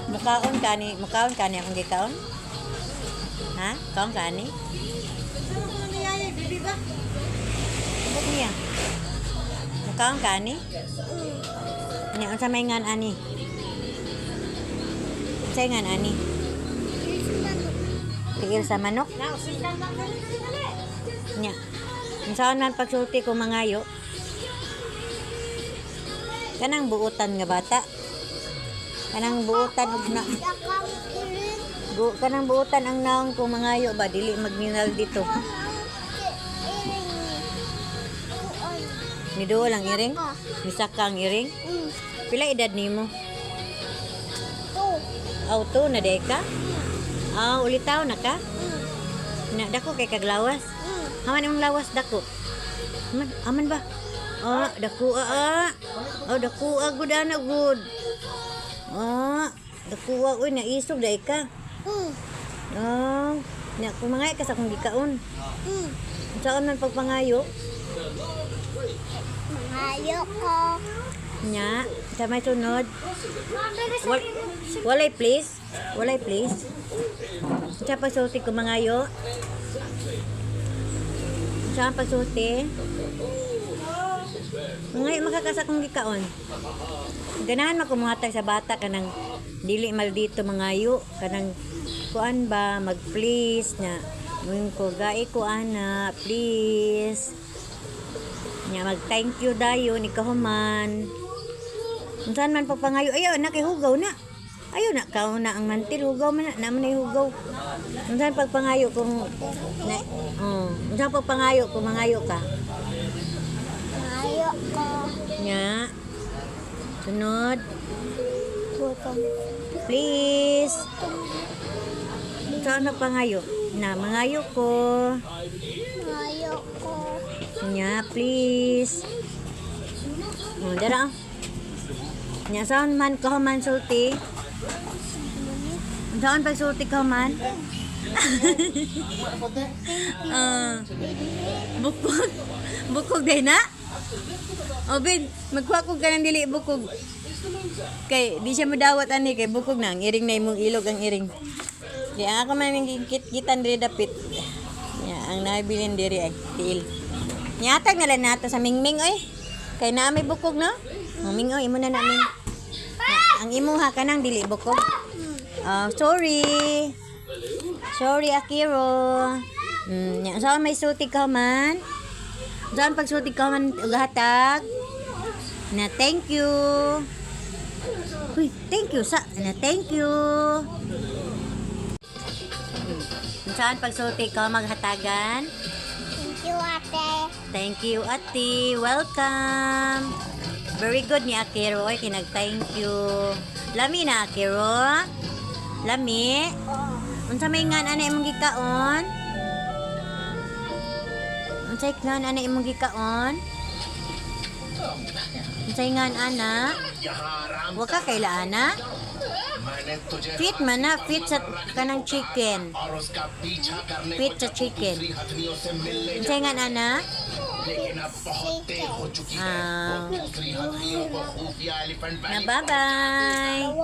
Mukaon kani akong gikaon? Ha? Kaon kani? Buk niya. Mukaon kani? Ni unsa may ngan ani? Unsay ngan ani? Tiil sa manok. Nya. Unsaon man pagsulti ko mangayo? Kanang buutan nga bata. Kanang buutan na. Kanang buutan ang naong ko mangayo ba dili magminal dito. Ni duol ang iring? Misaka ang iring? Pila edad nimo? 2. Aw, 2 na deka? Aw, ulitaw na ka? Na dako kay kaglawas. Haman imong lawas dako. Aman ba? Dako dako gud ana gud. Dako uy naisog dai ka. Na kumangay ka sa akong gikaon. Saan man pagpangayo? Mangayo ko. Nya, sa may sunod. Walay please. Walay please. Sa pagsulti ko mangayo. Sa pagsulti. Ngayon makakasa kong gikaon. Ganahan makumuhatag sa bata kanang dili maldito mangayo kanang kuan ba mag please na mung ko gai ko ana please. Nya mag thank you dayon ikahuman. Unsan man pagpangayo ayo na kay hugaw na. Ayo na kaon na ang mantil hugaw man na man hugaw. Unsan pagpangayo kung na unsan pagpangayo kung mangayo ka? Mangayo ko. Nya. Sunod. Please. Saan na pangayo? Na mangayo ko. Mangayo ko. Nya please. Dara. Nya saan man ka man sulti? Saan pag sulti ka man? Bukog. Bukog day na? O Ben, magkuha ko ka ng dili bukog. Kay di siya madawat ani kay bukog na ang iring na imong ilog ang iring. Di ako man gitan diri dapit. Ya, ang nabilin diri ay tiil. Nyatag na lang nato sa mingming oy. Kay naa may bukog no? Ming oy imo na namin. Ang imuha kanang dili bukog. Sorry. Sorry Akiro. Nya saan may suti ka man? Saan pagsuti ka man gihatag? Na thank you. Uy, thank you sa na thank you. Saan pagsuti ka maghatagan? Thank you ate. Thank you ate. Welcome. Very good ni Akiro. Oy, kinag thank you. Lami na Akiro. Lami. Unsa may ngan ana imong gikaon? Unsay ngan ana imong gikaon? Unsay ngan ana? Wa ka kaila ana? Fit man na, fit sa kanang chicken. Fit sa chicken. Unsay ngan ana? Na bye-bye.